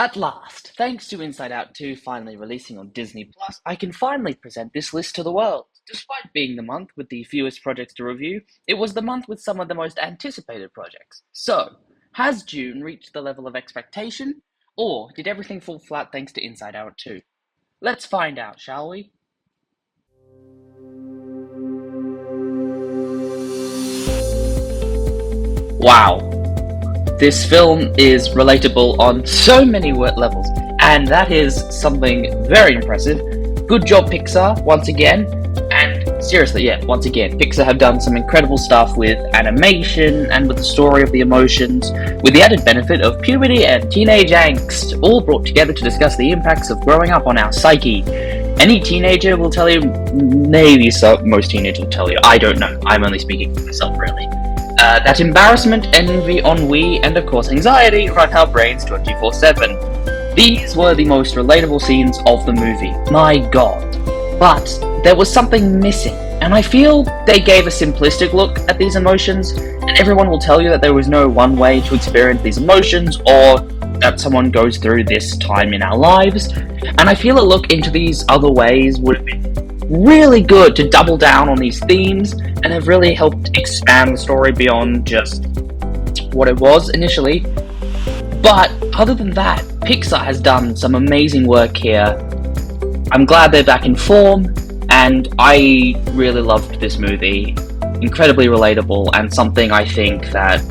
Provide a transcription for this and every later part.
At last, thanks to Inside Out 2 finally releasing on Disney Plus, I can finally present this list to the world. Despite being the month with the fewest projects to review, it was the month with some of the most anticipated projects. So, has June reached the level of expectation? Or did everything fall flat thanks to Inside Out 2? Let's find out, shall we? Wow. This film is relatable on so many levels, and that is something very impressive. Good job, Pixar, once again. And seriously, once again, Pixar have done some incredible stuff with animation and with the story of the emotions, with the added benefit of puberty and teenage angst, all brought together to discuss the impacts of growing up on our psyche. Any teenager will tell you, maybe most teenagers will tell you, I don't know, I'm only speaking for myself really. That embarrassment, envy, ennui, and of course anxiety run our brains 24/7. These were the most relatable scenes of the movie, my god. But there was something missing, and I feel they gave a simplistic look at these emotions, and everyone will tell you that there was no one way to experience these emotions, or that someone goes through this time in our lives, and I feel a look into these other ways would have been really good to double down on these themes and have really helped expand the story beyond just what it was initially. But other than that, Pixar has done some amazing work here. I'm glad they're back in form, and I really loved this movie. Incredibly relatable, and something I think that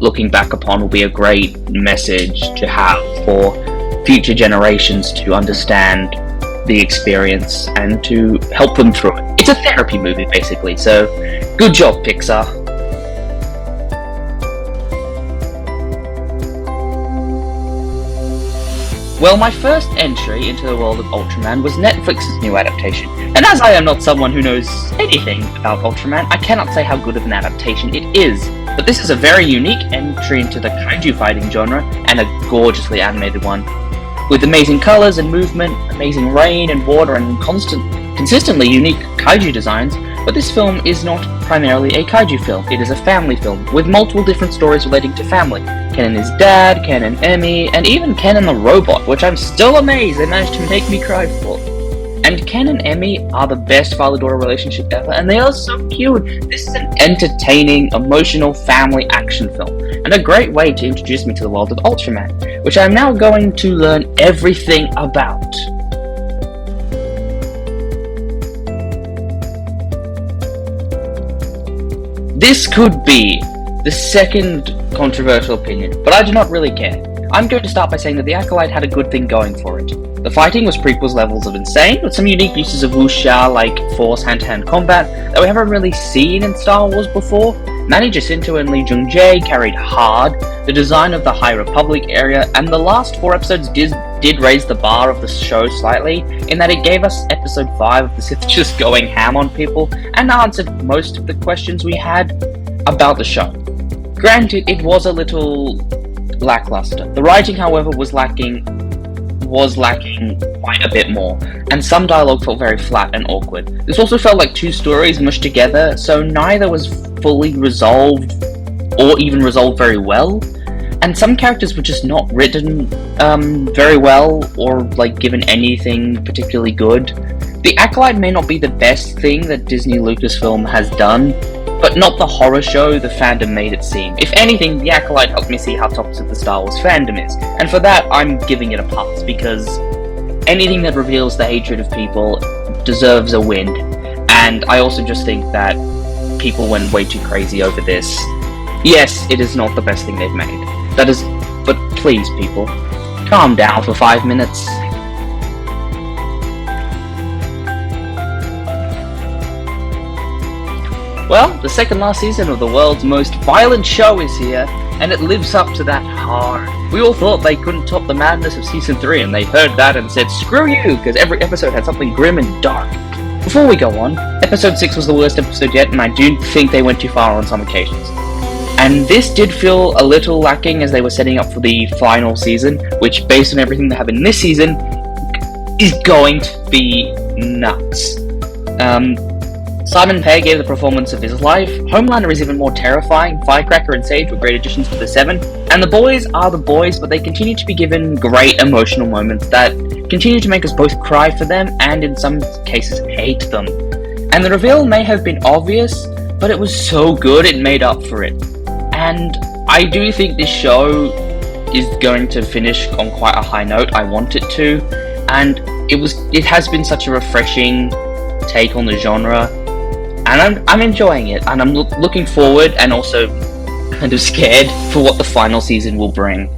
looking back upon will be a great message to have for future generations to understand the experience and to help them through it. It's a therapy movie basically, so good job, Pixar. Well, my first entry into the world of Ultraman was Netflix's new adaptation, and as I am not someone who knows anything about Ultraman, I cannot say how good of an adaptation it is. But this is a very unique entry into the kaiju fighting genre, and a gorgeously animated one. With amazing colours and movement, amazing rain and water, and consistently unique kaiju designs, but this film is not primarily a kaiju film. It is a family film, with multiple different stories relating to family. Ken and his dad, Ken and Emmy, and even Ken and the robot, which I'm still amazed they managed to make me cry for. And Ken and Emmy are the best father-daughter relationship ever, and they are so cute. This is an entertaining, emotional family action film, and a great way to introduce me to the world of Ultraman, which I'm now going to learn everything about. This could be the second controversial opinion, but I do not really care. I'm going to start by saying that The Acolyte had a good thing going for it. The fighting was prequels levels of insane, with some unique uses of wuxia like force hand-to-hand combat that we haven't really seen in Star Wars before. Manny Jacinto and Lee Jung-jae carried hard, the design of the High Republic area, and the last 4 episodes did raise the bar of the show slightly, in that it gave us episode 5 of the Sith just going ham on people, and answered most of the questions we had about the show. Granted, it was a little lackluster. The writing, however, was lacking quite a bit more, and some dialogue felt very flat and awkward. This also felt like 2 stories mushed together, so neither was fully resolved, or even resolved very well, and some characters were just not written very well, or given anything particularly good. The Acolyte may not be the best thing that Disney Lucasfilm has done, but not the horror show the fandom made it seem. If anything, The Acolyte helped me see how toxic the Star Wars fandom is, and for that I'm giving it a pass, because anything that reveals the hatred of people deserves a win, and I also just think that people went way too crazy over this. Yes, it is not the best thing they've made. But please people, calm down for 5 minutes. Well, the second last season of the world's most violent show is here, and it lives up to that hard. We all thought they couldn't top the madness of season 3, and they heard that and said, screw you, because every episode had something grim and dark. Before we go on, episode 6 was the worst episode yet, and I do think they went too far on some occasions. And this did feel a little lacking as they were setting up for the final season, which, based on everything that happened this season, is going to be nuts. Simon Pegg gave the performance of his life, Homelander is even more terrifying, Firecracker and Sage were great additions to the Seven, and the boys are the boys, but they continue to be given great emotional moments that continue to make us both cry for them and in some cases hate them. And the reveal may have been obvious, but it was so good it made up for it. And I do think this show is going to finish on quite a high note. I want it to, and it has been such a refreshing take on the genre, and I'm enjoying it, and I'm looking forward and also kind of scared for what the final season will bring.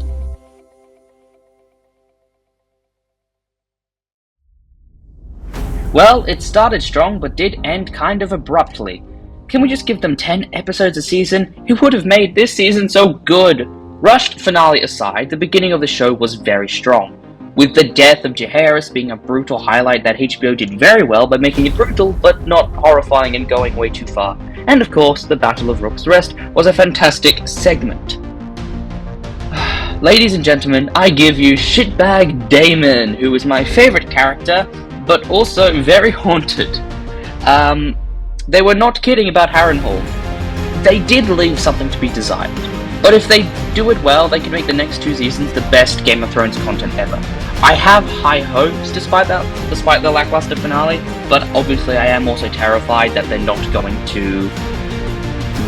Well, it started strong but did end kind of abruptly. Can we just give them 10 episodes a season? Who would have made this season so good? Rushed finale aside, the beginning of the show was very strong, with the death of Jaehaerys being a brutal highlight that HBO did very well by making it brutal but not horrifying and going way too far. And of course, the Battle of Rook's Rest was a fantastic segment. Ladies and gentlemen, I give you Shitbag Damon, who is my favourite character, but also very haunted. They were not kidding about Harrenhal. They did leave something to be desired. But if they do it well, they can make the next 2 seasons the best Game of Thrones content ever. I have high hopes despite the lackluster finale, but obviously I am also terrified that they're not going to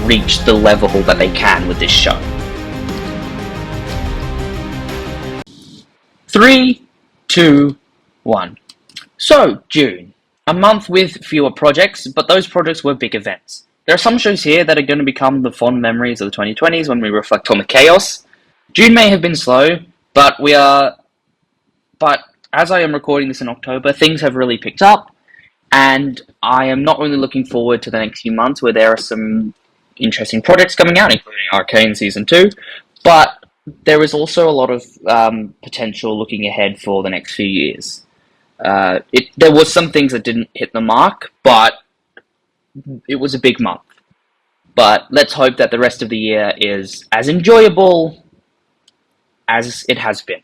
reach the level that they can with this show. 3, 2, 1. So, June. A month with fewer projects, but those projects were big events. There are some shows here that are going to become the fond memories of the 2020s when we reflect on the chaos. June may have been slow, but as I am recording this in October, things have really picked up, and I am not only looking forward to the next few months where there are some interesting projects coming out, including Arcane Season 2, but there is also a lot of potential looking ahead for the next few years. There was some things that didn't hit the mark, but it was a big month. But let's hope that the rest of the year is as enjoyable as it has been.